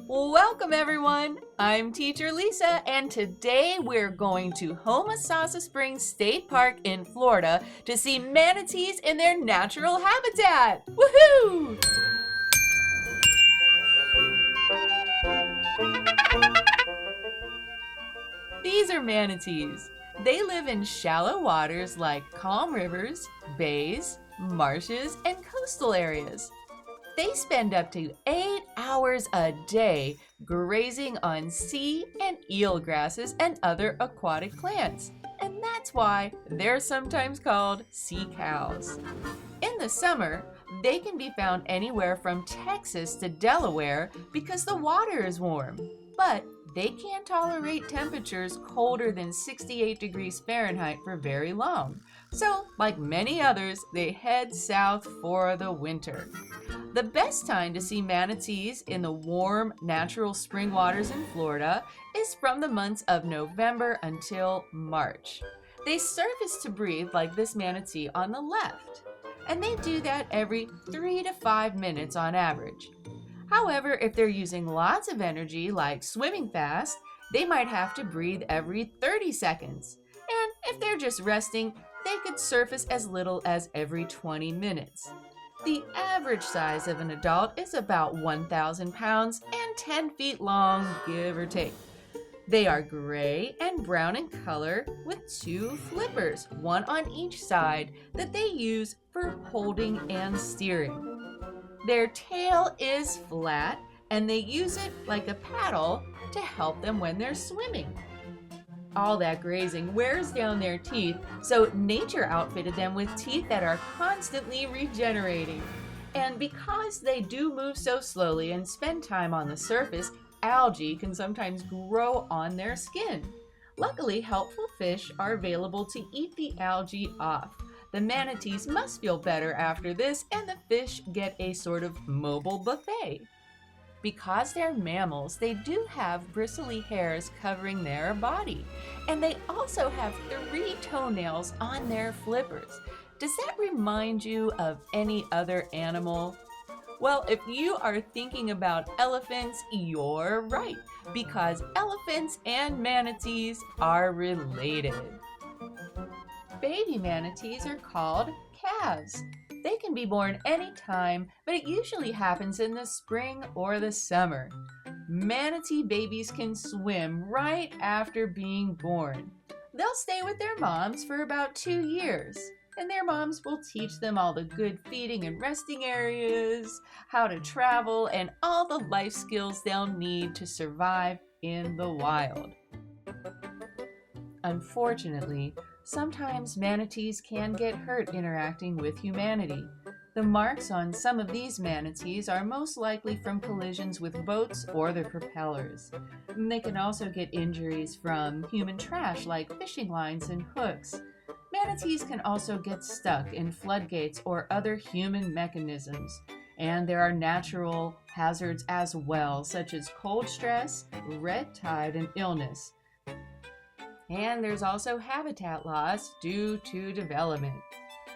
Welcome everyone! I'm Teacher Lisa, and today we're going to Homosassa Springs State Park in Florida to see manatees in their natural habitat! Woohoo! These are manatees. They live in shallow waters like calm rivers, bays, marshes, and coastal areas. They spend up to 8 hours a day grazing on sea and eel grasses and other aquatic plants, and that's why they're sometimes called sea cows. In the summer, they can be found anywhere from Texas to Delaware because the water is warm, but they can't tolerate temperatures colder than 68 degrees Fahrenheit for very long. So, like many others, they head south for the winter. The best time to see manatees in the warm, natural spring waters in Florida is from the months of November until March. They surface to breathe like this manatee on the left, and they do that every 3 to 5 minutes on average. However, if they're using lots of energy, like swimming fast, they might have to breathe every 30 seconds. And if they're just resting, they could surface as little as every 20 minutes. The average size of an adult is about 1,000 pounds and 10 feet long, give or take. They are gray and brown in color with 2 flippers, one on each side, that they use for holding and steering. Their tail is flat, and they use it like a paddle to help them when they're swimming. All that grazing wears down their teeth, so nature outfitted them with teeth that are constantly regenerating. And because they do move so slowly and spend time on the surface, algae can sometimes grow on their skin. Luckily, helpful fish are available to eat the algae off. The manatees must feel better after this, and the fish get a sort of mobile buffet. Because they're mammals, they do have bristly hairs covering their body, and they also have 3 toenails on their flippers. Does that remind you of any other animal? Well, if you are thinking about elephants, you're right, because elephants and manatees are related. Baby manatees are called calves. They can be born anytime, but it usually happens in the spring or the summer. Manatee babies can swim right after being born. They'll stay with their moms for about 2 years, and their moms will teach them all the good feeding and resting areas, how to travel, and all the life skills they'll need to survive in the wild. Unfortunately, sometimes manatees can get hurt interacting with humanity. The marks on some of these manatees are most likely from collisions with boats or their propellers. They can also get injuries from human trash like fishing lines and hooks. Manatees can also get stuck in floodgates or other human mechanisms. And there are natural hazards as well, such as cold stress, red tide, and illness. And there's also habitat loss due to development.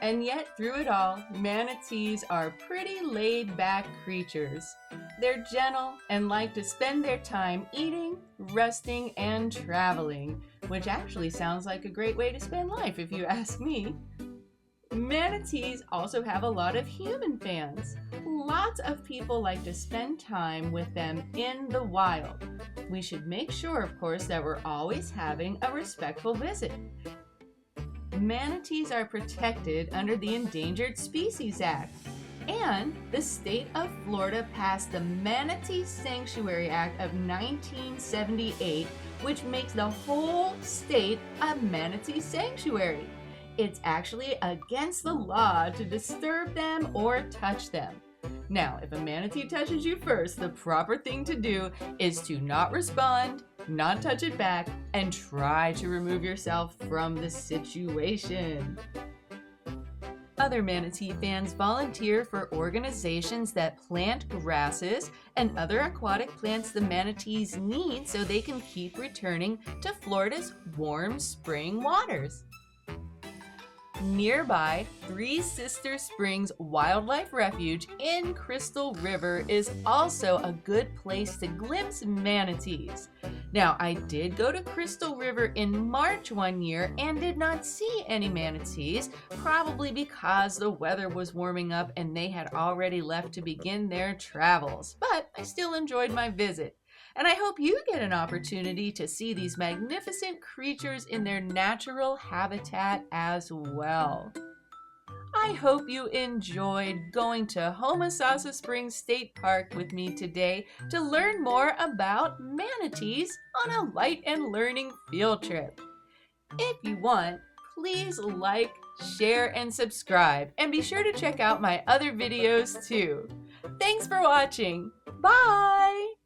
And yet, through it all, manatees are pretty laid-back creatures. They're gentle and like to spend their time eating, resting, and traveling, which actually sounds like a great way to spend life if you ask me. Manatees also have a lot of human fans. Lots of people like to spend time with them in the wild. We should make sure, of course, that we're always having a respectful visit. Manatees are protected under the Endangered Species Act, and the state of Florida passed the Manatee Sanctuary Act of 1978, which makes the whole state a manatee sanctuary. It's actually against the law to disturb them or touch them. Now, if a manatee touches you first, the proper thing to do is to not respond, not touch it back, and try to remove yourself from the situation. Other manatee fans volunteer for organizations that plant grasses and other aquatic plants the manatees need so they can keep returning to Florida's warm spring waters. Nearby, Three Sister Springs Wildlife Refuge in Crystal River is also a good place to glimpse manatees. Now, I did go to Crystal River in March one year and did not see any manatees, probably because the weather was warming up and they had already left to begin their travels. But I still enjoyed my visit. And I hope you get an opportunity to see these magnificent creatures in their natural habitat as well. I hope you enjoyed going to Homosassa Springs State Park with me today to learn more about manatees on a light and learning field trip. If you want, please like, share, and subscribe, and be sure to check out my other videos too. Thanks for watching. Bye!